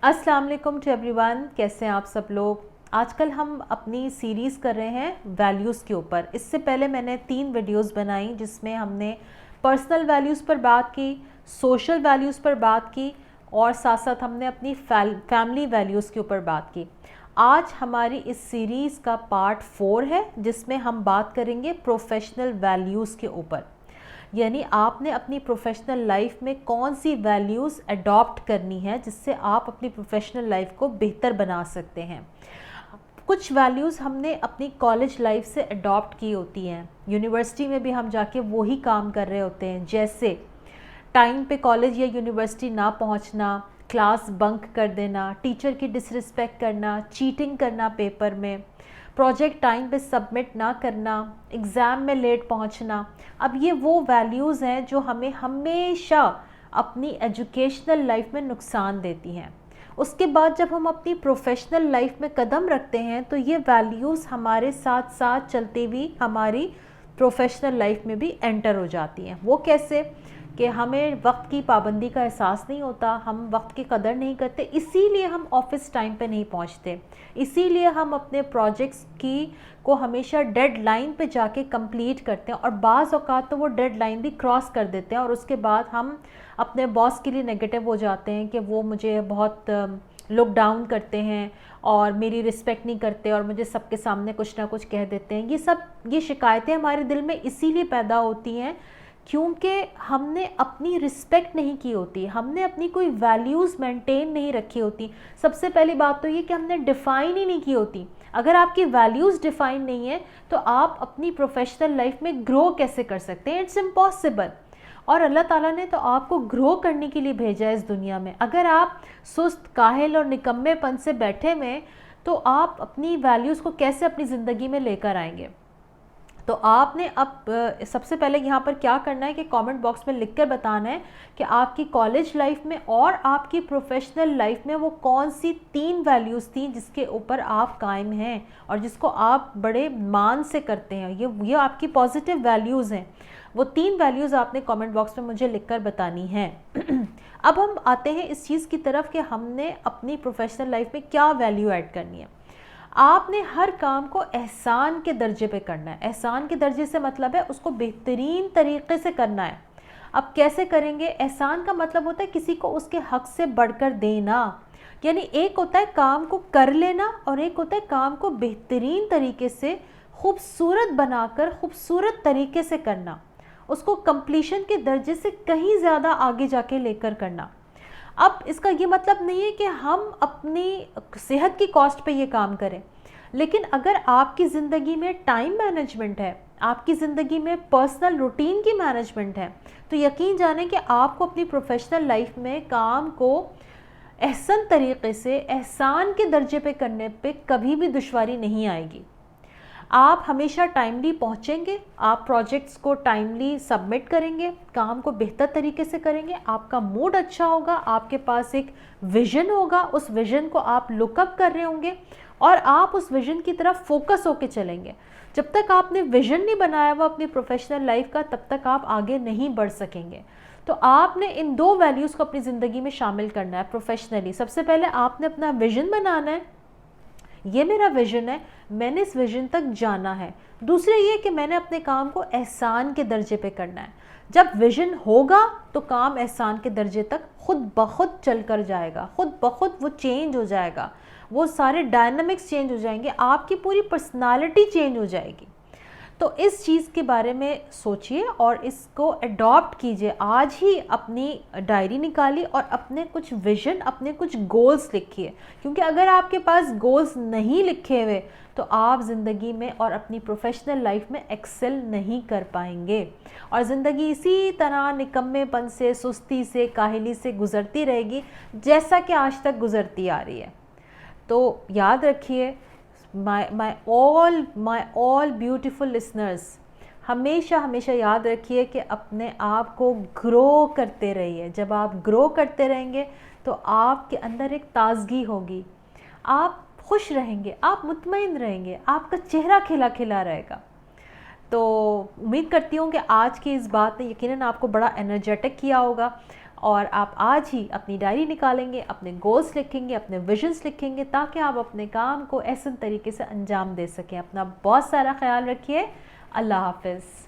अस्सलाम वालेकुम to everyone. कैसे हैं आप सब लोग। आजकल हम अपनी सीरीज़ कर रहे हैं वैल्यूज़ के ऊपर। इससे पहले मैंने 3 वीडियोस बनाई जिसमें हमने पर्सनल वैल्यूज़ पर बात की, सोशल वैल्यूज़ पर बात की और साथ साथ हमने अपनी फैमिली वैल्यूज़ के ऊपर बात की। आज हमारी इस सीरीज़ का पार्ट 4 है जिसमें हम बात करेंगे प्रोफेशनल वैल्यूज़ के ऊपर। यानी आपने अपनी प्रोफेशनल लाइफ में कौन सी वैल्यूज़ अडॉप्ट करनी है जिससे आप अपनी प्रोफेशनल लाइफ को बेहतर बना सकते हैं। कुछ वैल्यूज़ हमने अपनी कॉलेज लाइफ से अडॉप्ट की होती हैं, यूनिवर्सिटी में भी हम जाके वही काम कर रहे होते हैं, जैसे टाइम पे कॉलेज या यूनिवर्सिटी ना पहुंचना, क्लास बंक कर देना, टीचर की डिसरिस्पेक्ट करना, चीटिंग करना पेपर में, प्रोजेक्ट टाइम पे सबमिट ना करना, एग्ज़ाम में लेट पहुंचना। अब ये वो वैल्यूज़ हैं जो हमें हमेशा अपनी एजुकेशनल लाइफ में नुकसान देती हैं। उसके बाद जब हम अपनी प्रोफेशनल लाइफ में कदम रखते हैं तो ये वैल्यूज़ हमारे साथ साथ चलती हुई हमारी प्रोफेशनल लाइफ में भी एंटर हो जाती हैं। वो कैसे कि हमें वक्त की पाबंदी का एहसास नहीं होता, हम वक्त की कदर नहीं करते, इसीलिए हम ऑफिस टाइम पे नहीं पहुंचते, इसीलिए हम अपने प्रोजेक्ट्स को हमेशा डेडलाइन पे जाके कंप्लीट करते हैं और बाज़ औक़ात तो वो डेडलाइन भी क्रॉस कर देते हैं और उसके बाद हम अपने बॉस के लिए नेगेटिव हो जाते हैं कि वो मुझे बहुत लुक डाउन करते हैं और मेरी रिस्पेक्ट नहीं करते और मुझे सबके सामने कुछ ना कुछ कह देते हैं। ये शिकायतें हमारे दिल में इसीलिए पैदा होती हैं क्योंकि हमने अपनी रिस्पेक्ट नहीं की होती, हमने अपनी कोई वैल्यूज़ मेंटेन नहीं रखी होती। सबसे पहली बात तो ये कि हमने डिफ़ाइन ही नहीं की होती। अगर आपकी वैल्यूज़ डिफ़ाइन नहीं है तो आप अपनी प्रोफेशनल लाइफ में ग्रो कैसे कर सकते हैं? It's impossible. और अल्लाह ताला ने तो आपको ग्रो करने के लिए भेजा है इस दुनिया में। अगर आप सुस्त, काहिल और निकम्मेपन से बैठे हुए तो आप अपनी वैल्यूज़ को कैसे अपनी ज़िंदगी में लेकर आएंगे? तो आपने अब सबसे पहले यहाँ पर क्या करना है कि कमेंट बॉक्स में लिखकर बताना है कि आपकी कॉलेज लाइफ में और आपकी प्रोफेशनल लाइफ में वो कौन सी 3 वैल्यूज़ थी जिसके ऊपर आप कायम हैं और जिसको आप बड़े मान से करते हैं। ये आपकी पॉजिटिव वैल्यूज़ हैं। वो 3 वैल्यूज़ आपने कमेंट बॉक्स में मुझे लिखकर बतानी है। अब हम आते हैं इस चीज़ की तरफ कि हमने अपनी प्रोफेशनल लाइफ में क्या वैल्यू ऐड करनी है। आपने हर काम को एहसान के दर्जे पे करना है। एहसान के दर्जे से मतलब है उसको बेहतरीन तरीके से करना है। अब कैसे करेंगे? एहसान का मतलब होता है किसी को उसके हक से बढ़कर देना। यानी एक होता है काम को कर लेना और एक होता है काम को बेहतरीन तरीके से खूबसूरत बनाकर खूबसूरत तरीके से करना, उसको कंप्लीशन के दर्जे से कहीं ज़्यादा आगे जाके लेकर करना। अब इसका ये मतलब नहीं है कि हम अपनी सेहत की कॉस्ट पे ये काम करें, लेकिन अगर आपकी ज़िंदगी में टाइम मैनेजमेंट है, आपकी ज़िंदगी में पर्सनल रूटीन की मैनेजमेंट है, तो यकीन जाने कि आपको अपनी प्रोफेशनल लाइफ में काम को एहसन तरीके से, एहसान के दर्जे पे करने पे कभी भी दुश्वारी नहीं आएगी। आप हमेशा टाइमली पहुंचेंगे, आप प्रोजेक्ट्स को टाइमली सबमिट करेंगे, काम को बेहतर तरीके से करेंगे, आपका मूड अच्छा होगा, आपके पास एक विज़न होगा, उस विज़न को आप लुकअप कर रहे होंगे और आप उस विज़न की तरफ फोकस होकर चलेंगे। जब तक आपने विज़न नहीं बनाया हुआ अपनी प्रोफेशनल लाइफ का, तब तक आप आगे नहीं बढ़ सकेंगे। तो आपने इन 2 वैल्यूज़ को अपनी ज़िंदगी में शामिल करना है प्रोफेशनली। सबसे पहले आपने अपना विज़न बनाना है, ये मेरा विज़न है, मैंने इस विज़न तक जाना है। दूसरा ये कि मैंने अपने काम को एहसान के दर्जे पे करना है। जब विज़न होगा तो काम एहसान के दर्जे तक खुद ब खुद चल कर जाएगा, खुद ब खुद वो चेंज हो जाएगा, वो सारे डायनामिक्स चेंज हो जाएंगे, आपकी पूरी पर्सनालिटी चेंज हो जाएगी। तो इस चीज़ के बारे में सोचिए और इसको अडॉप्ट कीजिए। आज ही अपनी डायरी निकालिए और अपने कुछ विज़न, अपने कुछ गोल्स लिखिए, क्योंकि अगर आपके पास गोल्स नहीं लिखे हुए तो आप ज़िंदगी में और अपनी प्रोफेशनल लाइफ में एक्सेल नहीं कर पाएंगे और ज़िंदगी इसी तरह निकम्मेपन से, सुस्ती से, काहिली से गुज़रती रहेगी जैसा कि आज तक गुज़रती आ रही है। तो याद रखिए, my all beautiful listeners, हमेशा याद रखिए कि अपने आप को ग्रो करते रहिए। जब आप ग्रो करते रहेंगे तो आपके अंदर एक ताजगी होगी, आप खुश रहेंगे, आप मुतमईन रहेंगे, आपका चेहरा खिला खिला रहेगा। तो उम्मीद करती हूँ कि आज की इस बात ने यकीनन आपको बड़ा एनर्जेटिक किया होगा और आप आज ही अपनी डायरी निकालेंगे, अपने गोल्स लिखेंगे, अपने विजन्स लिखेंगे, ताकि आप अपने काम को ऐसे तरीके से अंजाम दे सकें। अपना बहुत सारा ख्याल रखिए। अल्लाह हाफिज़।